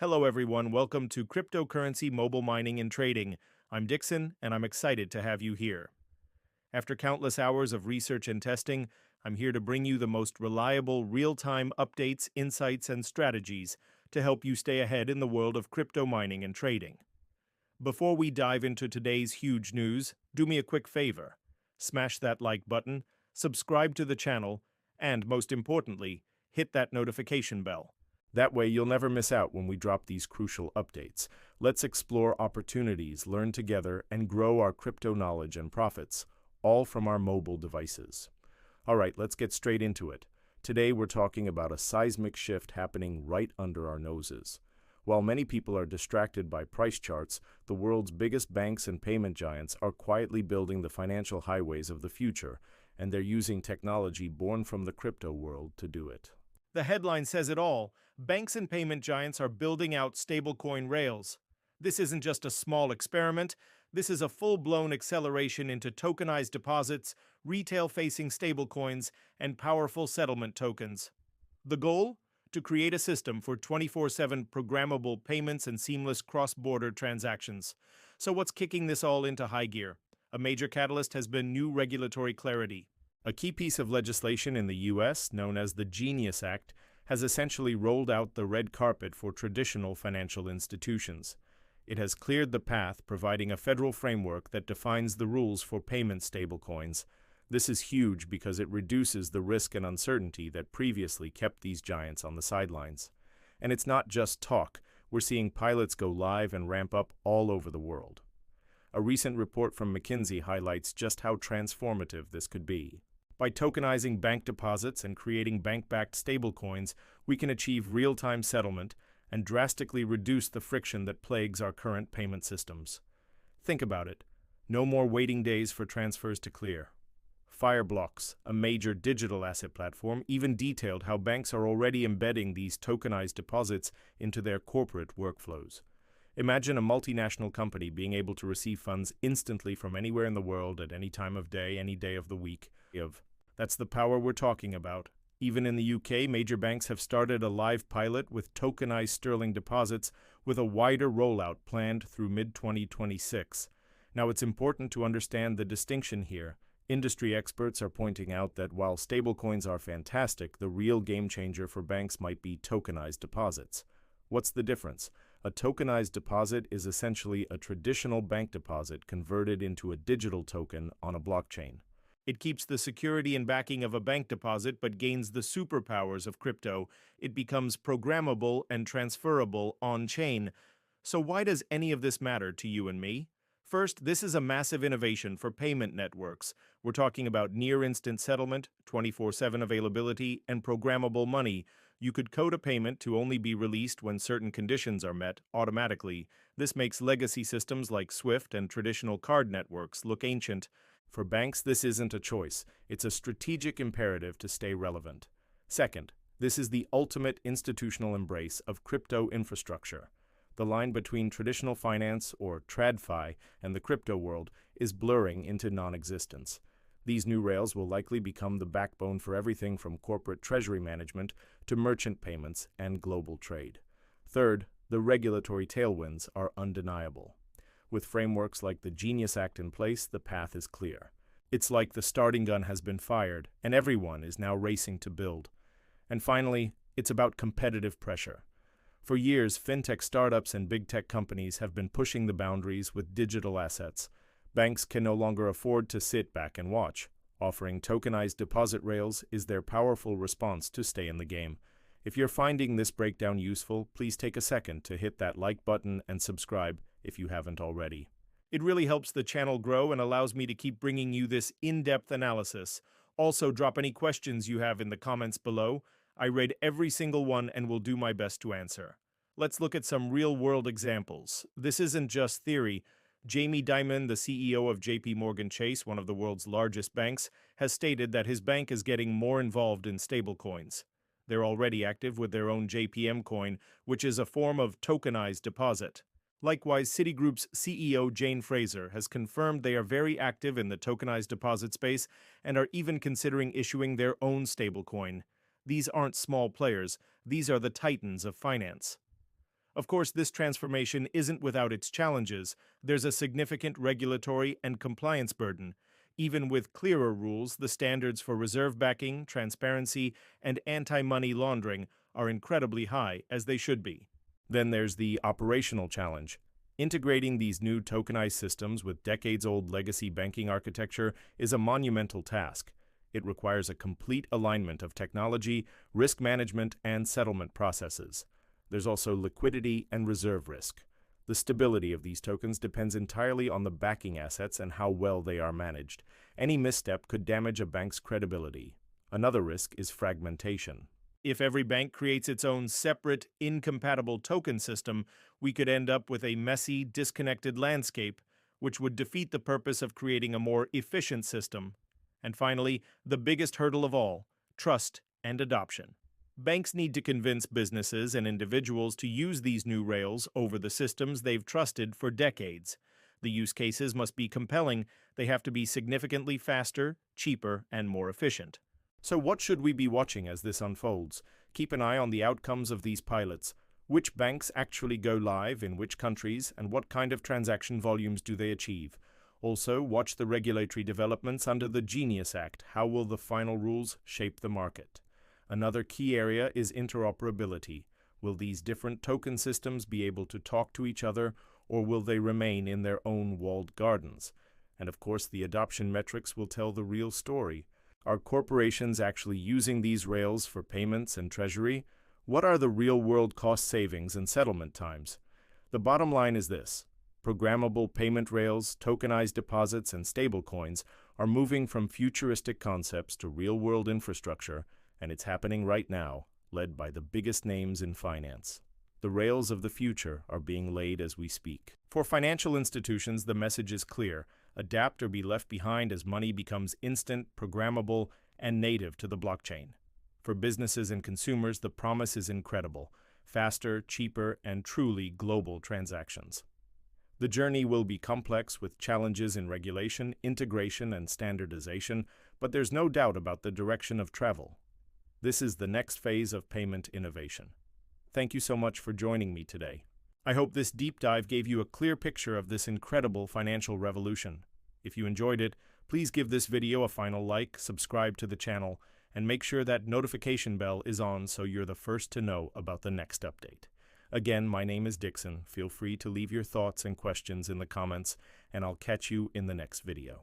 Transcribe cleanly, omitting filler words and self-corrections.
Hello, everyone. Welcome to Cryptocurrency Mobile Mining and Trading. I'm Dixon, and I'm excited to have you here. After countless hours of research and testing, I'm here to bring you the most reliable, real-time updates, insights, and strategies to help you stay ahead in the world of crypto mining and trading. Before we dive into today's huge news, do me a quick favor. Smash that like button, subscribe to the channel, and most importantly, hit that notification bell. That way you'll never miss out when we drop these crucial updates. Let's explore opportunities, learn together, and grow our crypto knowledge and profits, all from our mobile devices. All right, let's get straight into it. Today we're talking about a seismic shift happening right under our noses. While many people are distracted by price charts, the world's biggest banks and payment giants are quietly building the financial highways of the future, and they're using technology born from the crypto world to do it. The headline says it all. Banks and payment giants are building out stablecoin rails. This isn't just a small experiment. This is a full-blown acceleration into tokenized deposits, retail-facing stablecoins, and powerful settlement tokens. The goal? To create a system for 24/7 programmable payments and seamless cross-border transactions. So what's kicking this all into high gear? A major catalyst has been new regulatory clarity. A key piece of legislation in the US, known as the Genius Act, has essentially rolled out the red carpet for traditional financial institutions. It has cleared the path, providing a federal framework that defines the rules for payment stablecoins. This is huge because it reduces the risk and uncertainty that previously kept these giants on the sidelines. And it's not just talk. We're seeing pilots go live and ramp up all over the world. A recent report from McKinsey highlights just how transformative this could be. By tokenizing bank deposits and creating bank-backed stablecoins, we can achieve real-time settlement and drastically reduce the friction that plagues our current payment systems. Think about it. No more waiting days for transfers to clear. Fireblocks, a major digital asset platform, even detailed how banks are already embedding these tokenized deposits into their corporate workflows. Imagine a multinational company being able to receive funds instantly from anywhere in the world at any time of day, any day of the week. That's the power we're talking about. Even in the UK, major banks have started a live pilot with tokenized sterling deposits, with a wider rollout planned through mid-2026. Now, it's important to understand the distinction here. Industry experts are pointing out that while stablecoins are fantastic, the real game changer for banks might be tokenized deposits. What's the difference? A tokenized deposit is essentially a traditional bank deposit converted into a digital token on a blockchain. It keeps the security and backing of a bank deposit but gains the superpowers of crypto. It becomes programmable and transferable on-chain. So why does any of this matter to you and me? First, this is a massive innovation for payment networks. We're talking about near-instant settlement, 24/7 availability, and programmable money. You could code a payment to only be released when certain conditions are met automatically. This makes legacy systems like SWIFT and traditional card networks look ancient. For banks, this isn't a choice. It's a strategic imperative to stay relevant. Second, this is the ultimate institutional embrace of crypto infrastructure. The line between traditional finance, or TradFi, and the crypto world is blurring into non-existence. These new rails will likely become the backbone for everything from corporate treasury management to merchant payments and global trade. Third, the regulatory tailwinds are undeniable. With frameworks like the Genius Act in place, the path is clear. It's like the starting gun has been fired, and everyone is now racing to build. And finally, it's about competitive pressure. For years, fintech startups and big tech companies have been pushing the boundaries with digital assets. Banks can no longer afford to sit back and watch. Offering tokenized deposit rails is their powerful response to stay in the game. If you're finding this breakdown useful, please take a second to hit that like button and subscribe if you haven't already. It really helps the channel grow and allows me to keep bringing you this in-depth analysis. Also, drop any questions you have in the comments below. I read every single one and will do my best to answer. Let's look at some real-world examples. This isn't just theory. Jamie Dimon, the CEO of JP Morgan Chase, one of the world's largest banks, has stated that his bank is getting more involved in stablecoins. They're already active with their own JPM coin, which is a form of tokenized deposit. Likewise, Citigroup's CEO Jane Fraser has confirmed they are very active in the tokenized deposit space and are even considering issuing their own stablecoin. These aren't small players, these are the titans of finance. Of course, this transformation isn't without its challenges. There's a significant regulatory and compliance burden. Even with clearer rules, the standards for reserve backing, transparency, and anti-money laundering are incredibly high, as they should be. Then there's the operational challenge. Integrating these new tokenized systems with decades-old legacy banking architecture is a monumental task. It requires a complete alignment of technology, risk management, and settlement processes. There's also liquidity and reserve risk. The stability of these tokens depends entirely on the backing assets and how well they are managed. Any misstep could damage a bank's credibility. Another risk is fragmentation. If every bank creates its own separate, incompatible token system, we could end up with a messy, disconnected landscape, which would defeat the purpose of creating a more efficient system. And finally, the biggest hurdle of all, trust and adoption. Banks need to convince businesses and individuals to use these new rails over the systems they've trusted for decades. The use cases must be compelling. They have to be significantly faster, cheaper, and more efficient. So what should we be watching as this unfolds? Keep an eye on the outcomes of these pilots. Which banks actually go live in which countries, and what kind of transaction volumes do they achieve? Also, watch the regulatory developments under the Genius Act. How will the final rules shape the market? Another key area is interoperability. Will these different token systems be able to talk to each other, or will they remain in their own walled gardens? And of course, the adoption metrics will tell the real story. Are corporations actually using these rails for payments and treasury? What are the real-world cost savings and settlement times? The bottom line is this. Programmable payment rails, tokenized deposits, and stablecoins are moving from futuristic concepts to real-world infrastructure, and it's happening right now, led by the biggest names in finance. The rails of the future are being laid as we speak. For financial institutions, the message is clear. Adapt or be left behind as money becomes instant, programmable, and native to the blockchain. For businesses and consumers, the promise is incredible. Faster, cheaper, and truly global transactions. The journey will be complex with challenges in regulation, integration, and standardization, but there's no doubt about the direction of travel. This is the next phase of payment innovation. Thank you so much for joining me today. I hope this deep dive gave you a clear picture of this incredible financial revolution. If you enjoyed it, please give this video a final like, subscribe to the channel, and make sure that notification bell is on so you're the first to know about the next update. Again, my name is Dixon. Feel free to leave your thoughts and questions in the comments, and I'll catch you in the next video.